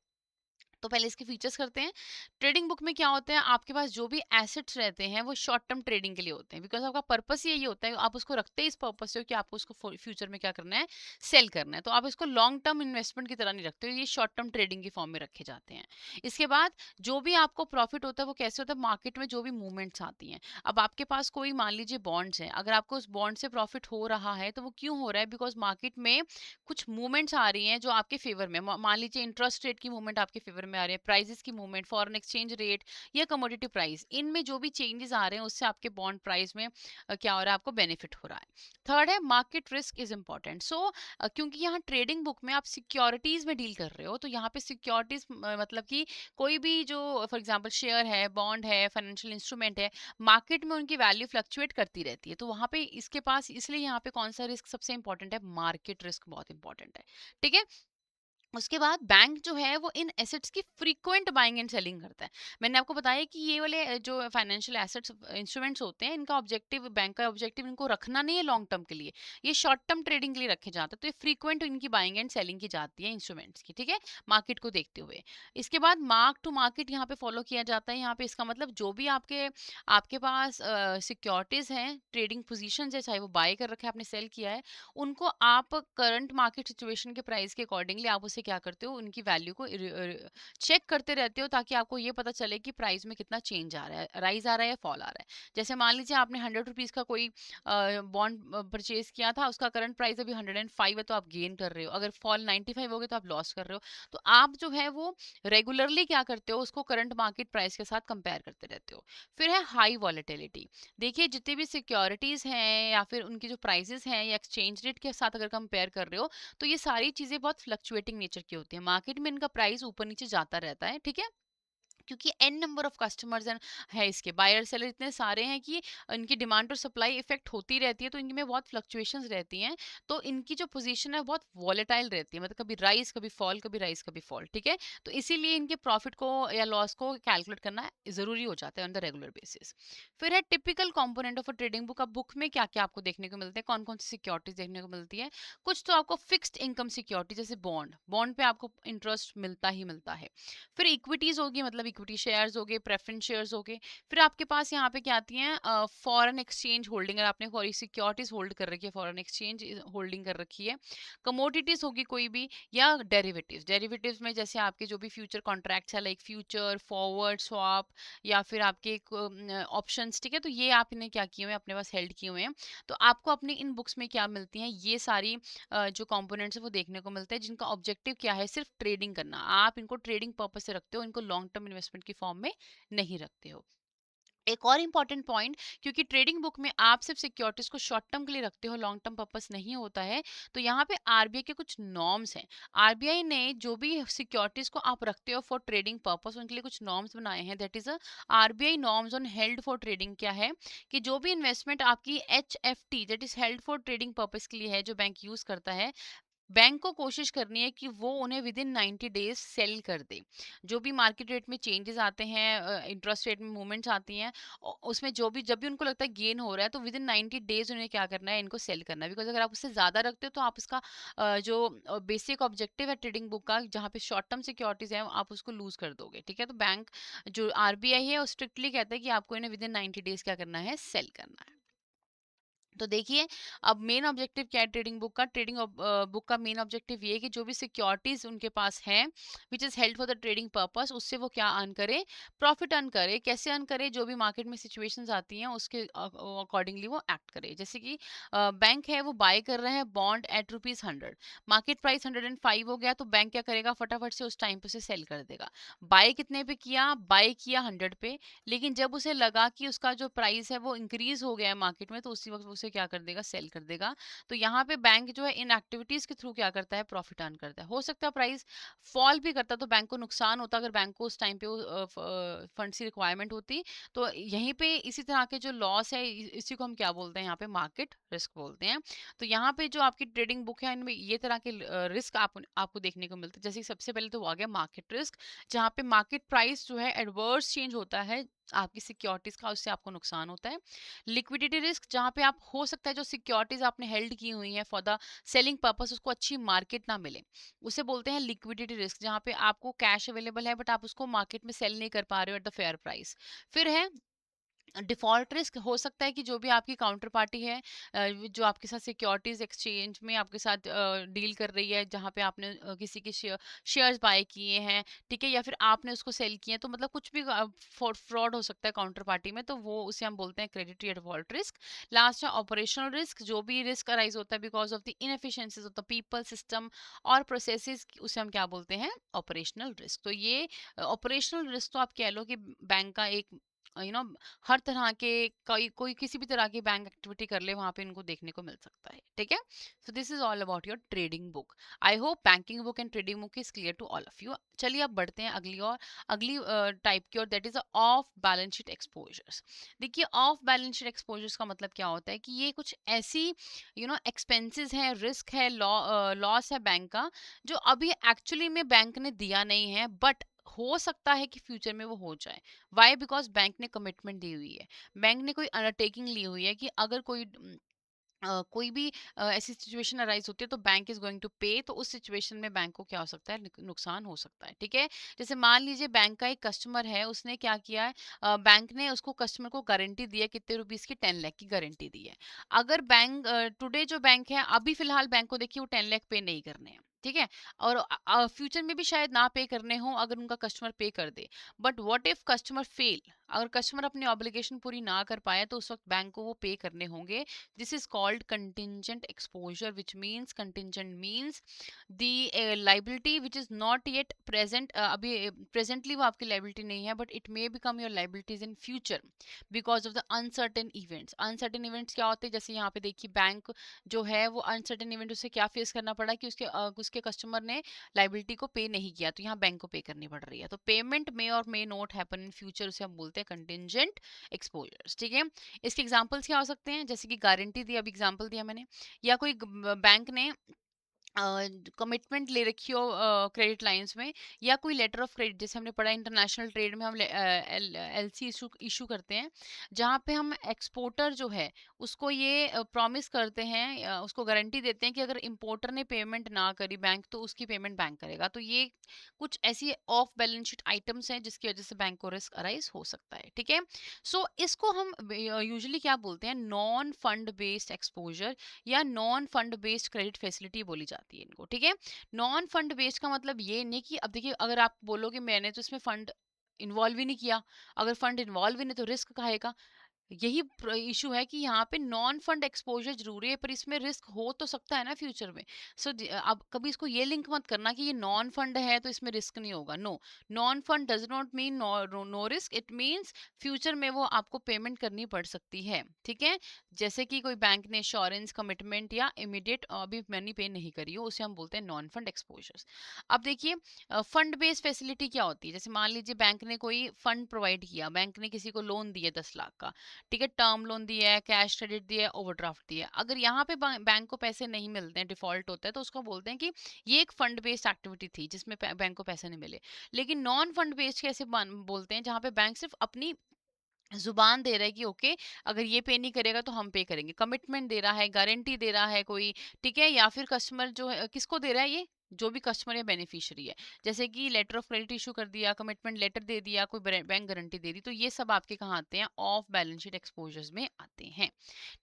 तो पहले इसके फीचर्स करते हैं। ट्रेडिंग बुक में क्या होता है, आपके पास जो भी एसेट्स रहते हैं वो शॉर्ट टर्म ट्रेडिंग के लिए होते हैं, बिकॉज आपका पर्पस यही होता है, आप उसको रखते हैं इस पर्पस से कि आपको उसको फ्यूचर में क्या करना है? सेल करना है। तो आप इसको लॉन्ग टर्म इन्वेस्टमेंट की तरह नहीं रखते हो, ये शॉर्ट टर्म ट्रेडिंग की फॉर्म में रखे जाते हैं। इसके बाद जो भी आपको प्रॉफिट होता है वो कैसे होता है? मार्केट में जो भी मूवमेंट्स आती हैं, अब आपके पास कोई मान लीजिए बॉन्ड्स हैं, अगर आपको उस बॉन्ड से प्रॉफिट हो रहा है तो वो क्यों हो रहा है? बिकॉज मार्केट में कुछ मूवमेंट्स आ रही हैं जो आपके फेवर में, मान लीजिए इंटरेस्ट रेट की मूवमेंट आपके फेवर में आ रही है, प्राइसेस की मूवमेंट, फॉरेन एक्सचेंज रेट या कमोडिटी प्राइस, इनमें जो भी चेंजेस आ रहे हैं उससे आपके बॉन्ड प्राइस में क्या हो रहा है? आपको बेनिफिट हो रहा है। थर्ड है मार्केट रिस्क इज इंपॉर्टेंट। सो क्योंकि यहाँ ट्रेडिंग बुक में आप सिक्योरिटीज में डील कर रहे हो, तो यहाँ पे सिक्योरिटीज मतलब कि कोई भी जो फॉर एग्जांपल शेयर है, बॉन्ड है, फाइनेंशियल इंस्ट्रूमेंट है, मार्केट में उनकी वैल्यू फ्लक्चुएट करती रहती है। तो वहां पे इसके पास, इसलिए यहाँ पे कौन सा रिस्क सबसे इंपॉर्टेंट है? मार्केट रिस्क बहुत इंपॉर्टेंट है, ठीक है। उसके बाद बैंक जो है वो इन एसेट्स की फ्रीक्वेंट बाइंग एंड सेलिंग करता है। मैंने आपको बताया कि ये वाले जो फाइनेंशियल एसेट्स इंस्ट्रूमेंट्स होते हैं, इनका ऑब्जेक्टिव, बैंक का ऑब्जेक्टिव इनको रखना नहीं है लॉन्ग टर्म के लिए, ये शॉर्ट टर्म ट्रेडिंग के लिए रखे जाते हैं। तो ये फ्रीक्वेंट इनकी बाइंग एंड सेलिंग की जाती है इंस्ट्रूमेंट्स की, ठीक है, मार्केट को देखते हुए। इसके बाद मार्क टू मार्केट यहाँ पे फॉलो किया जाता है। यहाँ पे इसका मतलब जो भी आपके आपके पास सिक्योरिटीज हैं, ट्रेडिंग पोजिशन है, चाहे वो बाय कर रखा है, आपने सेल किया है, उनको आप करंट मार्केट सिचुएशन के प्राइस के अकॉर्डिंगली आप उसे क्या करते हो? उनकी वैल्यू को चेक करते रहते हो, ताकि आपको ये पता चले कि प्राइस में कितना चेंज आ रहा है, राइज आ रहा है या फॉल आ रहा है। जैसे मान लीजिए आपने 100 रुपीज का कोई बॉन्ड परचेज किया था, उसका करंट प्राइस अभी 105 है, तो आप गेन कर रहे हो। अगर फॉल 95 हो गए तो आप लॉस कर रहे हो। तो आप जो है वो रेगुलरली क्या करते हो? उसको करंट मार्केट प्राइस के साथ कंपेयर करते रहते हो। फिर है हाई वॉलेटिलिटी। देखिए जितने भी सिक्योरिटीज हैं या फिर उनकी जो प्राइसेस हैं या एक्सचेंज रेट के साथ अगर कंपेयर कर रहे हो, तो ये सारी चीजें बहुत फ्लक्चुएटिंग नेचर की होती है, मार्केट में इनका प्राइस ऊपर नीचे जाता रहता है, ठीक है। क्योंकि एन नंबर ऑफ कस्टमर्स है, इसके बायर सेलर इतने सारे हैं कि इनकी डिमांड और सप्लाई इफेक्ट होती रहती है, तो इनमें बहुत फ्लक्चुएशंस रहती हैं। तो इनकी जो पोजीशन है बहुत वॉलेटाइल रहती है, मतलब कभी राइज कभी फॉल, कभी राइज कभी फॉल, ठीक है। तो इसीलिए इनके प्रॉफिट को या लॉस को कैलकुलेट करना जरूरी हो जाता है ऑन द रेगुलर बेसिस। फिर है typical component of a trading book. अब बुक में क्या क्या आपको देखने को मिलते हैं, कौन कौन सी सिक्योरिटीज देखने को मिलती है? कुछ तो आपको फिक्स्ड इनकम सिक्योरिटी, जैसे बॉन्ड, बॉन्ड पे आपको इंटरेस्ट मिलता ही मिलता है। फिर इक्विटीज होगी, मतलब इक्विटी शेयर्स हो गए, प्रेफरेंस शेयर्स हो गए। फिर आपके पास यहाँ पे क्या आती हैं? फॉरेन एक्सचेंज होल्डिंग, अगर आपने फॉरेन सिक्योरिटीज होल्ड कर रखी है, फॉरेन एक्सचेंज होल्डिंग कर रखी है। कमोडिटीज होगी कोई भी, या डेरिवेटिव्स। डेरिवेटिव्स में जैसे आपके जो भी फ्यूचर कॉन्ट्रैक्ट्स है, लाइक फ्यूचर, फॉरवर्ड, स्वैप, या फिर आपके ऑप्शंस, ठीक है। तो ये आपने क्या किए हुए हैं? अपने पास हेल्ड किए हुए हैं। तो आपको अपने इन बुक्स में क्या मिलती हैं? ये सारी जो कंपोनेंट्स है वो देखने को मिलते हैं, जिनका ऑब्जेक्टिव क्या है? सिर्फ ट्रेडिंग करना। आप इनको ट्रेडिंग पर्पज से रखते हो, इनको लॉन्ग टर्म इन्वेस्टमेंट की फॉर्म में नहीं रखते हो। एक और इम्पॉर्टेंट पॉइंट, क्योंकि ट्रेडिंग बुक में आप सिर्फ सिक्योरिटीज को शॉर्ट टर्म के लिए रखते हो, लॉन्ग टर्म पर्पस नहीं होता है, तो यहाँ पे आरबीआई के कुछ नॉर्म्स हैं। आरबीआई ने जो भी सिक्योरिटीज को आप रखते हो फॉर ट्रेडिंग पर्पस, उनके लिए कुछ नॉर्म्स बनाए हैं। That is a RBI norms on held for trading. क्या है कि जो भी इन्वेस्टमेंट आपकी H F T, that is held for trading purpose के लिए है, जो बैंक यूज करता है, बैंक को कोशिश करनी है कि वो उन्हें विद इन 90 डेज सेल कर दे। जो भी मार्केट रेट में चेंजेस आते हैं, इंटरेस्ट रेट में मूवमेंट्स आती हैं, उसमें जो भी जब भी उनको लगता है गेन हो रहा है, तो विद इन 90 डेज उन्हें क्या करना है, इनको सेल करना है। बिकॉज अगर आप उससे ज़्यादा रखते हो तो आप इसका जो बेसिक ऑब्जेक्टिव है ट्रेडिंग बुक का, जहाँ पे शॉर्ट टर्म सिक्योरिटीज है, आप उसको लूज कर दोगे। ठीक है, तो बैंक जो आरबीआई है वो स्ट्रिक्टली कहता है कि आपको इन्हें विद इन 90 डेज क्या करना है, सेल करना है। तो देखिए, अब मेन ऑब्जेक्टिव क्या है ट्रेडिंग बुक का। ट्रेडिंग बुक का मेन ऑब्जेक्टिव ये है कि जो भी सिक्योरिटीज उनके पास हैं which is held for the trading purpose, उससे वो क्या अर्न करे, प्रॉफिट अर्न करे। कैसे अर्न करे, जो भी मार्केट में सिचुएशंस आती हैं उसके अकॉर्डिंगली वो एक्ट करे। जैसे कि बैंक है वो बाय कर रहे हैं बॉन्ड एट ₹100, मार्केट प्राइस 105 हो गया, तो बैंक क्या करेगा, फटाफट से उस टाइम पे उसे सेल कर देगा। बाय कितने पे किया, बाय किया 100 पे, लेकिन जब उसे लगा कि उसका जो प्राइस है वो इंक्रीज हो गया है मार्केट में, तो उसी वक्त उसे क्या कर देगा, सेल कर देगा। तो यहाँ पे बैंक जो है इन एक्टिविटीज के थ्रू क्या करता है, प्रॉफिट अर्न करता है। हो सकता है प्राइस फॉल भी करता तो बैंक को नुकसान होता, अगर बैंक को उस टाइम पे फंड्स की रिक्वायरमेंट होती। तो यहीं पे इसी तरह के जो लॉस है, इसी को हम क्या बोलते हैं, यहाँ पे मार्केट रिस्क बोलते हैं। तो यहाँ पे जो आपकी ट्रेडिंग बुक है, इनमें ये तरह के रिस्क आपको देखने को मिलते हैं। जैसे कि सबसे पहले तो वो आ गया मार्केट रिस्क, जहाँ पे मार्केट प्राइस जो है एडवर्स चेंज होता है आपकी सिक्योरिटीज का, उससे आपको नुकसान होता है। लिक्विडिटी रिस्क, जहाँ पे आप हो सकता है जो सिक्योरिटीज आपने हेल्ड की हुई हैं फॉर द सेलिंग पर्पस, उसको अच्छी मार्केट ना मिले, उसे बोलते हैं लिक्विडिटी रिस्क। जहाँ पे आपको कैश अवेलेबल है बट आप उसको मार्केट में सेल नहीं कर पा रहे हो एट द फेयर प्राइस। फिर है डिफॉल्ट रिस्क। हो सकता है कि जो भी आपकी काउंटर पार्टी है, जो आपके साथ सिक्योरिटीज एक्सचेंज में आपके साथ डील कर रही है, जहाँ पे आपने किसी के शेयर्स बाय किए हैं, ठीक है, या फिर आपने उसको सेल किए हैं, तो मतलब कुछ भी फ्रॉड हो सकता है काउंटर पार्टी में, तो वो उसे हम बोलते हैं क्रेडिट या डिफॉल्ट रिस्क। लास्ट है ऑपरेशनल रिस्क, जो भी रिस्क अराइज होता है because of the inefficiencies of the people, system और प्रोसेसेस, उसे हम क्या बोलते हैं, ऑपरेशनल रिस्क। तो ये ऑपरेशनल रिस्क तो आप कह लो कि बैंक का एक हर तरह के, कोई कोई किसी भी तरह की बैंक एक्टिविटी कर ले वहां पे इनको देखने को मिल सकता है। ठीक है, so this is all about your trading book. I hope banking book and trading book is clear to all of you. चलिए अब बढ़ते हैं अगली टाइप की, और that is off balance sheet exposures. देखिए, ऑफ बैलेंस शीट एक्सपोजर्स का मतलब क्या होता है कि ये कुछ ऐसी एक्सपेंसेस है, रिस्क है, लॉस है बैंक का, जो अभी एक्चुअली में बैंक ने दिया नहीं है, बट हो सकता है कि फ्यूचर में वो हो जाए। वाई, बिकॉज बैंक ने कमिटमेंट दी हुई है, बैंक ने कोई अंडरटेकिंग ली हुई है कि अगर कोई भी ऐसी सिचुएशन अराइज होती है तो बैंक इज गोइंग टू पे, तो उस सिचुएशन में बैंक को क्या हो सकता है, नुकसान हो सकता है। ठीक है, जैसे मान लीजिए बैंक का एक कस्टमर है, उसने क्या किया है, बैंक ने उसको कस्टमर को गारंटी दी है, कितने रुपीस की, 10 लाख की गारंटी दी है। अगर बैंक टुडे जो बैंक है, अभी फिलहाल बैंक को देखिए वो 10 लाख पे नहीं करने हैं, ठीक है, और फ्यूचर में भी शायद ना पे करने हो अगर उनका कस्टमर पे कर दे। But what if customer fail, अगर कस्टमर अपनी ऑब्लिगेशन पूरी ना कर पाया, तो उस वक्त बैंक को वो पे करने होंगे। This is called contingent exposure, which means contingent means the liability which is not yet present, अभी presently वो आपकी liability नहीं है, but it may become your liabilities in future because of the uncertain events। uncertain events क्या होते हैं, जैसे यहाँ पे देखिए बैंक जो है वो uncertain event उसे क्या फेस करना पड़ा कि उसके कस्टमर ने लाइबिलिटी को पे नहीं किया, तो यहाँ बैंक को पे करनी पड़ रही है। तो पेमेंट मे और may not happen in future, उसे हम बोलते हैं कंटिजेंट एक्सपोजर्स। ठीक है, इसके एग्जांपल्स क्या हो सकते हैं, जैसे कि गारंटी दी, अभी एग्जांपल दिया मैंने, या कोई बैंक ने कमिटमेंट ले रखी हो क्रेडिट लाइंस में, या कोई लेटर ऑफ क्रेडिट, जैसे हमने पढ़ा इंटरनेशनल ट्रेड में हम एलसी इशू करते हैं, जहाँ पे हम एक्सपोर्टर जो है उसको ये प्रॉमिस करते हैं, उसको गारंटी देते हैं कि अगर इंपोर्टर ने पेमेंट ना करी बैंक, तो उसकी पेमेंट बैंक करेगा। तो ये कुछ ऐसी ऑफ बैलेंस शीट आइटम्स हैं जिसकी वजह से बैंक को रिस्क अराइज हो सकता है। ठीक है, सो इसको हम यूजुअली क्या बोलते हैं, नॉन फंड बेस्ड एक्सपोजर या non fund based credit facility बोली जाती है इनको। ठीक है, नॉन फंड बेस्ड का मतलब ये नहीं कि, अब देखिए अगर आप बोलोगे मैंने तो इसमें फंड इन्वॉल्व ही नहीं किया, अगर फंड इन्वॉल्व ही नहीं तो रिस्क काहे का। यही इशू है कि यहाँ पे नॉन फंड एक्सपोजर जरूरी है, पर इसमें रिस्क हो तो सकता है ना फ्यूचर में। सो अब कभी इसको ये लिंक मत करना कि ये नॉन फंड है तो इसमें रिस्क नहीं होगा। No, non fund does not mean no risk, it means future में वो आपको पेमेंट करनी पड़ सकती है। ठीक है, जैसे कि कोई बैंक ने श्योरेंस कमिटमेंट या इमीडिएट अभी मनी पे नहीं करी हो, उसे हम बोलते हैं नॉन फंड एक्सपोजर्स। अब देखिए, फंड बेस्ड फैसिलिटी क्या होती है, जैसे मान लीजिए बैंक ने कोई फंड प्रोवाइड किया, बैंक ने किसी को लोन दिया 10 लाख का, ठीक है, टर्म लोन दिया है, कैश क्रेडिट दिया है, ओवरड्राफ्ट दिया है। अगर यहाँ पे बैंक को पैसे नहीं मिलते हैं, डिफॉल्ट होता है, तो उसको बोलते हैं कि ये एक फंड बेस्ड एक्टिविटी थी जिसमें बैंक को पैसे नहीं मिले। लेकिन नॉन फंड बेस्ड कैसे बोलते हैं, जहाँ पे बैंक सिर्फ अपनी जुबान दे रहा है कि ओके, अगर ये पे नहीं करेगा तो हम पे करेंगे, कमिटमेंट दे रहा है, गारंटी दे रहा है कोई, ठीक है, या फिर कस्टमर जो है किसको दे रहा है, ये जो भी कस्टमर या बेनिफिशियरी है, जैसे कि लेटर ऑफ क्रेडिट इशू कर दिया, कमिटमेंट लेटर दे दिया, कोई बैंक गारंटी दे दी, तो ये सब आपके कहाँ आते हैं, ऑफ बैलेंस शीट एक्सपोजर्स में आते हैं।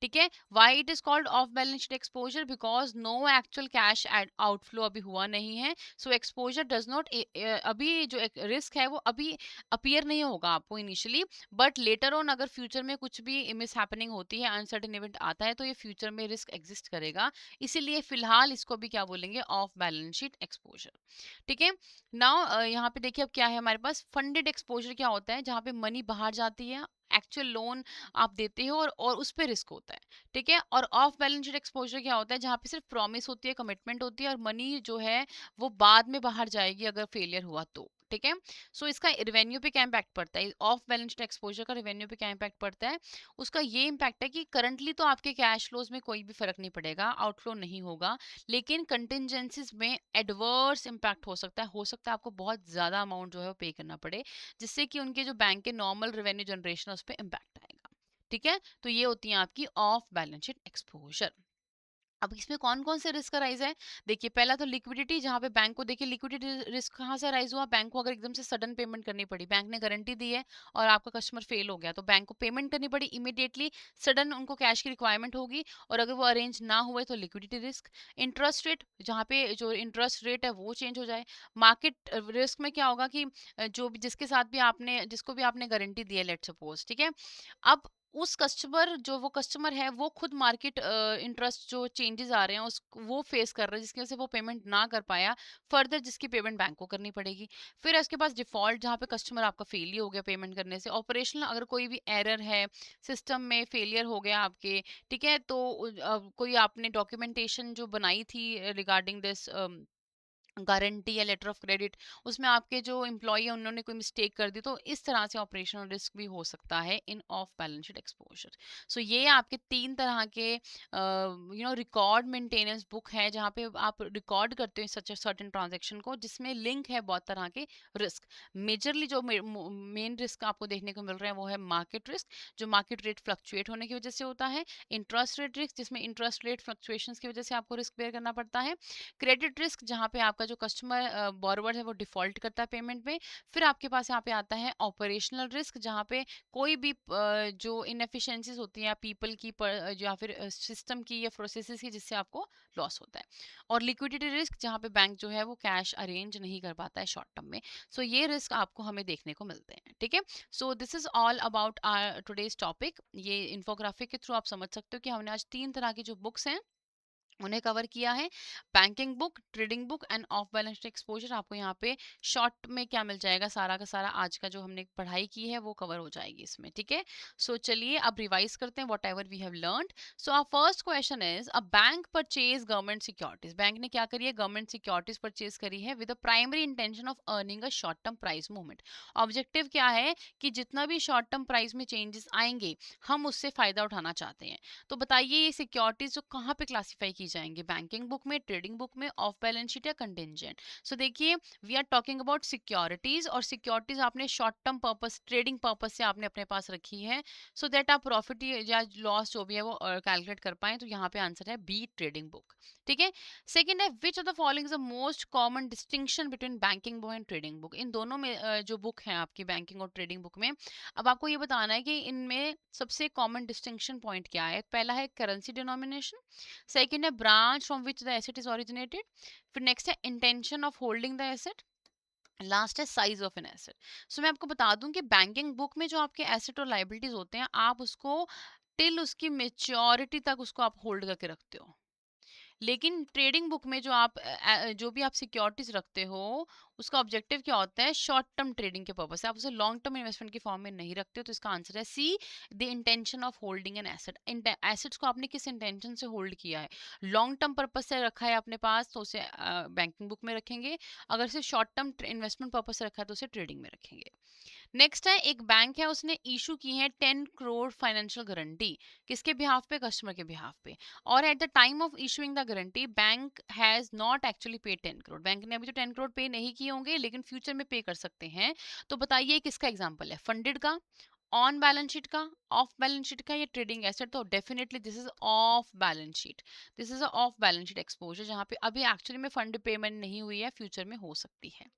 ठीक है, why it is called off balance sheet exposure, because no actual cash outflow अभी हुआ नहीं है, सो एक्सपोजर डज नॉट, अभी जो रिस्क है वो अभी अपीयर नहीं होगा आपको इनिशियली, बट लेटर ऑन अगर फ्यूचर में कुछ भी मिस हैपनिंग होती है, अनसर्टेन इवेंट आता है, तो ये फ्यूचर में रिस्क एग्जिस्ट करेगा, इसीलिए फिलहाल इसको भी क्या बोलेंगे, ऑफ बैलेंस शीट एक्सपोजर। ठीक है, नाउ यहाँ पे देखिए अब क्या है हमारे पास, फंडेड एक्सपोजर क्या होता है, जहाँ पे मनी बाहर जाती है, एक्चुअल लोन आप देते हो और उस पे रिस्क होता है। ठीक है, और ऑफ बैलेंस शीट एक्सपोजर क्या होता है, जहाँ पे सिर्फ प्रॉमिस होती है, कमिटमेंट होती है, और मनी जो है वो बाद में बाहर जाएगी अगर फेलियर हुआ तो। ठीक है, सो इसका रेवेन्यू पे क्या इम्पैक्ट पड़ता है, ऑफ बैलेंस शीट एक्सपोजर का रेवेन्यू पे क्या इम्पैक्ट पड़ता है, उसका ये इम्पैक्ट है कि करंटली तो आपके कैश फ्लोज में कोई भी फर्क नहीं पड़ेगा, आउटफ्लो नहीं होगा, लेकिन कंटिजेंसीज में एडवर्स इम्पैक्ट हो सकता है आपको बहुत ज्यादा अमाउंट जो है वो पे करना पड़े, जिससे कि उनके जो बैंक के नॉर्मल रेवेन्यू जनरेशन है उस पर इम्पैक्ट आएगा। ठीक है, तो ये होती है आपकी ऑफ बैलेंस शीट एक्सपोजर। अब इसमें कौन कौन से रिस्क अराइज है, देखिए पहला तो लिक्विडिटी, जहाँ पे बैंक को, देखिए लिक्विडिटी रिस्क कहाँ से अराइज हुआ, बैंक को अगर एकदम से सडन पेमेंट करनी पड़ी, बैंक ने गारंटी दी है और आपका कस्टमर फेल हो गया, तो बैंक को पेमेंट करनी पड़ी इमीडिएटली, सडन उनको कैश की रिक्वायरमेंट होगी, और अगर वो अरेंज ना हुए तो लिक्विडिटी रिस्क। इंटरेस्ट रेट, जहाँ पे जो इंटरेस्ट रेट है वो चेंज हो जाए। मार्केट रिस्क में क्या होगा कि जो भी जिसके साथ भी आपने, जिसको भी आपने गारंटी दी है, लेट सपोज, ठीक है, अब उस कस्टमर, जो वो कस्टमर है वो खुद मार्केट इंटरेस्ट जो चेंजेस आ रहे हैं उस वो फेस कर रहा है, जिसकी वजह से वो पेमेंट ना कर पाया, फर्दर जिसकी पेमेंट बैंक को करनी पड़ेगी। फिर इसके पास डिफॉल्ट, जहाँ पे कस्टमर आपका फेल ही हो गया पेमेंट करने से, ऑपरेशनल अगर कोई भी एरर है, सिस्टम में फेलियर हो गया आपके, ठीक है, तो कोई आपने डॉक्यूमेंटेशन जो बनाई थी रिगार्डिंग दिस गारंटी या लेटर ऑफ क्रेडिट, उसमें आपके जो एम्प्लॉय है उन्होंने कोई मिस्टेक कर दी, तो इस तरह से ऑपरेशनल रिस्क भी हो सकता है इन ऑफ बैलेंस शीट एक्सपोजर। सो ये आपके तीन तरह के रिकॉर्ड मेंटेनेंस बुक है, जहाँ पे आप रिकॉर्ड करते हो सच सर्टेन ट्रांजेक्शन को, जिसमें लिंक है बहुत तरह के रिस्क। मेजरली जो मेन रिस्क आपको देखने को मिल रहा है वो है मार्केट रिस्क, जो मार्केट रेट फ्लक्चुएट होने की वजह से होता है। इंटरेस्ट रेट रिस्क, जिसमें इंटरेस्ट रेट फ्लक्चुएशन की वजह से आपको रिस्क बेयर करना पड़ता है। क्रेडिट रिस्क, जहाँ पे आपका जो कस्टमर बोरोवर है वो डिफॉल्ट करता है पेमेंट में। फिर आपके पास यहाँ पे आता है ऑपरेशनल रिस्क, जहाँ पे कोई भी जो इनएफिशिएंसीज होती हैं पीपल की या फिर सिस्टम की या प्रोसेसेस की, जिससे आपको लॉस होता है। और लिक्विडिटी रिस्क, जहाँ पे बैंक जो है वो कैश अरेंज नहीं कर पाता है शॉर्ट टर्म में। सो ये रिस्क आपको हमें देखने को मिलते हैं। ठीक है, so this is all about our today's topic. ये इन्फोग्राफिक के थ्रू आप समझ सकते हो कि हमने आज तीन तरह की जो बुक्स हैं उन्हें कवर किया है। Banking book, trading book and off balance sheet exposure. आपको यहाँ पे शॉर्ट में क्या मिल जाएगा, सारा का सारा आज का जो हमने पढ़ाई की है वो कवर हो जाएगी इसमें। ठीक है, सो चलिए अब रिवाइज करते हैं whatever we have learned. So our first question is, a bank purchase government securities. Bank ने क्या करी है, गवर्नमेंट सिक्योरिटीज परचेज करी है with the primary intention of earning a short term price movement. Objective क्या है कि जितना भी शॉर्ट टर्म प्राइस में चेंजेस आएंगे हम उससे फायदा उठाना चाहते हैं। तो बताइए ये सिक्योरिटीज जो कहाँ पे क्लासिफाई की जाएंगे, बैंकिंग बुक में, ट्रेडिंग बुक में, ऑफ बैलेंस शीट या कंटिंजेंट। सो देखिए we are talking about securities, और सिक्योरिटीज आपने short term purpose, trading purpose से आपने अपने पास रखी है, सो दैट आप प्रॉफिट या लॉस जो भी है वो कैलकुलेट कर पाए। तो यहाँ पे आंसर है बी, ट्रेडिंग बुक। ठीक है, सेकंड है, which of the following is the most common distinction between banking book and trading book. इन दोनों में जो बुक है आपकी बैंकिंग और ट्रेडिंग बुक में, अब आपको ये बताना है कि इनमें सबसे कॉमन डिस्टिंक्शन पॉइंट क्या है। पहला है करेंसी डिनोमिनेशन, सेकंड है branch from which the asset is originated, फिर नेक्स्ट है intention of holding the asset, last है साइज ऑफ एन एसेट। सो मैं आपको बता दूं कि बैंकिंग बुक में जो आपके एसेट और लाइबिलिटीज होते हैं, आप उसको टिल उसकी मेच्योरिटी तक उसको आप होल्ड करके रखते हो। लेकिन ट्रेडिंग बुक में जो आप जो भी आप सिक्योरिटीज रखते हो उसका ऑब्जेक्टिव क्या होता है? शॉर्ट टर्म ट्रेडिंग के पर्पस से। आप उसे लॉन्ग टर्म इन्वेस्टमेंट की फॉर्म में नहीं रखते हो, तो इसका आंसर है C, the intention of holding an asset. Assets को आपने किस इंटेंशन से होल्ड किया है? लॉन्ग टर्म पर्पस से रखा है अपने पास तो उसे बैंकिंग बुक में रखेंगे, अगर से शॉर्ट टर्म इन्वेस्टमेंट पर्पस से रखा है तो उसे ट्रेडिंग में रखेंगे। नेक्स्ट है, एक बैंक है, उसने इशू की है 10 करोड़ फाइनेंशियल गारंटी। किसके बिहाफ पे? कस्टमर के बिहाफ पे। और at the time of issuing the guarantee bank has not actually पे 10 करोड़। बैंक ने अभी तो 10 करोड़ पे नहीं किए होंगे, लेकिन फ्यूचर में पे कर सकते हैं। तो बताइए किसका एग्जाम्पल है? फंडेड का, ऑन बैलेंस शीट का, ऑफ बैलेंस शीट का, या ट्रेडिंग एसेट? तो definitely this is off balance sheet. This is a of balance sheet exposure, जहां पे अभी एक्चुअली में फंड पेमेंट नहीं हुई है, फ्यूचर में हो सकती है।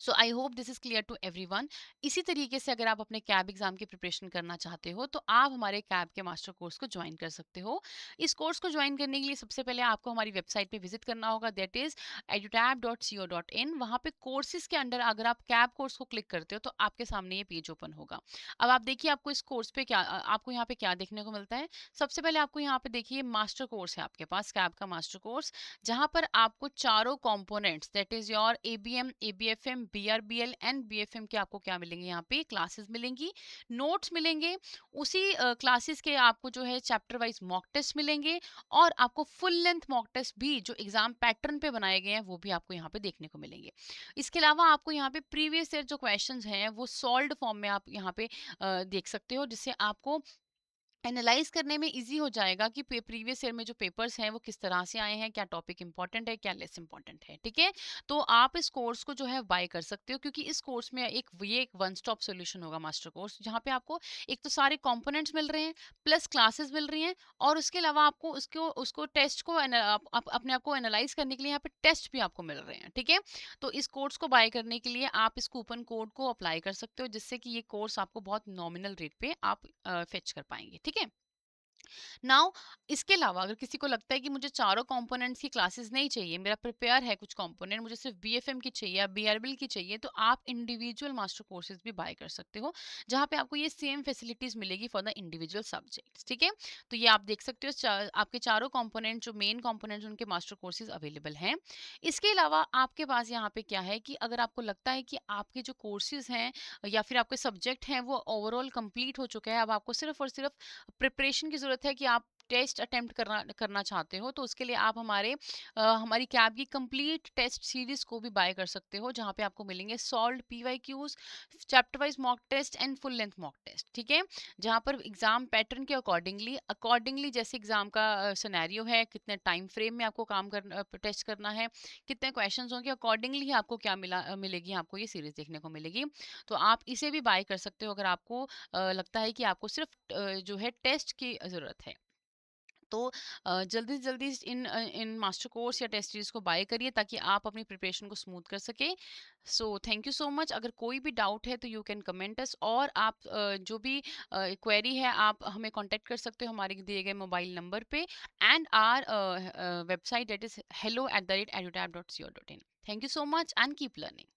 So I hope this is clear to everyone. इसी तरीके से अगर आप अपने कैब एग्जाम की प्रिपरेशन करना चाहते हो तो आप हमारे कैब के मास्टर कोर्स को ज्वाइन कर सकते हो। इस कोर्स को ज्वाइन करने के लिए सबसे पहले आपको हमारी वेबसाइट पे विजिट करना होगा, दैट इज edutab.co.in। वहाँ पे कोर्सेज के अंडर अगर आप कैब कोर्स को क्लिक करते हो तो आपके सामने ये पेज ओपन होगा। अब आप देखिए आपको इस कोर्स पे क्या आपको यहाँ पे क्या देखने को मिलता है। सबसे पहले आपको यहाँ पे देखिए मास्टर कोर्स है आपके पास, कैब का मास्टर कोर्स, जहां पर आपको चारों components that is your ABM, ABFM, BRBL and BFM के आपको क्या मिलेंगे? यहाँ पे क्लासेस मिलेंगी, नोट्स मिलेंगे, उसी क्लासेस के आपको जो है चैप्टर वाइज मॉक टेस्ट मिलेंगे, और आपको फुल लेंथ मॉक टेस्ट भी जो एग्जाम पैटर्न पे बनाए गए हैं वो भी आपको यहाँ पे देखने को मिलेंगे। इसके अलावा आपको यहाँ पे प्रीवियस ईयर जो क्वेश्चंस हैं वो सॉल्व्ड फॉर्म में आप यहाँ पे देख सकते हो, जिससे आपको एनालाइज करने में इजी हो जाएगा कि प्रीवियस ईयर में जो पेपर्स हैं वो किस तरह से आए हैं, क्या टॉपिक इंपॉर्टेंट है, क्या लेस इंपॉर्टेंट है। ठीक है, तो आप इस कोर्स को जो है बाय कर सकते हो, क्योंकि इस कोर्स में एक वन स्टॉप सोल्यूशन होगा मास्टर कोर्स, जहाँ पे आपको एक तो सारे कंपोनेंट्स मिल रहे हैं, प्लस क्लासेस मिल रही हैं, और उसके अलावा आपको उसको उसको टेस्ट को अपने आप को एनालाइज करने के लिए यहाँ पे टेस्ट भी आपको मिल रहे हैं। ठीक है, तो इस कोर्स को बाय करने के लिए आप इस कूपन कोड को अप्लाई कर सकते हो, जिससे कि ये कोर्स आपको बहुत नॉमिनल रेट पे आप फेच कर पाएंगे। ठीक है, नाउ इसके अलावा अगर किसी को लगता है कि मुझे चारों कंपोनेंट्स की क्लासेस नहीं चाहिए, मेरा प्रिपेयर है कुछ कंपोनेंट, मुझे सिर्फ बीएफएम की चाहिए या बीआरबीएल की चाहिए, तो आप इंडिविजुअल मास्टर कोर्सेज भी बाय कर सकते हो, जहां पे आपको ये सेम फैसिलिटीज मिलेगी फॉर द इंडिविजुअल सब्जेक्ट्स। ठीक है, तो ये आप देख सकते हो आपके चारों कंपोनेंट जो मेन कंपोनेंट्स उनके मास्टर कोर्सेज अवेलेबल हैं। इसके अलावा आपके पास यहाँ पे क्या है कि अगर आपको लगता है कि आपके जो कोर्सेज हैं या फिर आपके सब्जेक्ट हैं वो ओवरऑल कंप्लीट हो चुका है, अब आपको सिर्फ और सिर्फ प्रिपरेशन की ज़रूरत है कि आप टेस्ट अटेम्प्ट करना करना चाहते हो, तो उसके लिए आप हमारी कैब की कंप्लीट टेस्ट सीरीज को भी बाय कर सकते हो, जहाँ पे आपको मिलेंगे solved PYQs, chapter wise mock test and full length mock test. ठीक है, जहाँ पर एग्जाम पैटर्न के अकॉर्डिंगली जैसे एग्जाम का सिनेरियो है, कितने टाइम फ्रेम में आपको काम करना टेस्ट करना है, कितने क्वेश्चंस होंगे, अकॉर्डिंगली आपको क्या मिलेगी, आपको ये सीरीज देखने को मिलेगी। तो आप इसे भी बाय कर सकते हो अगर आपको लगता है कि आपको सिर्फ जो है टेस्ट की ज़रूरत है। तो जल्दी से जल्दी इन मास्टर कोर्स या टेस्ट सीरीज को बाय करिए, ताकि आप अपनी प्रिपरेशन को स्मूथ कर सके। So thank you so much. अगर कोई भी डाउट है तो यू कैन कमेंट अस, और आप जो भी क्वेरी है आप हमें कांटेक्ट कर सकते हो हमारे दिए गए मोबाइल नंबर पे, and our website that is hello@edutab.co.in। Thank you so much and keep learning.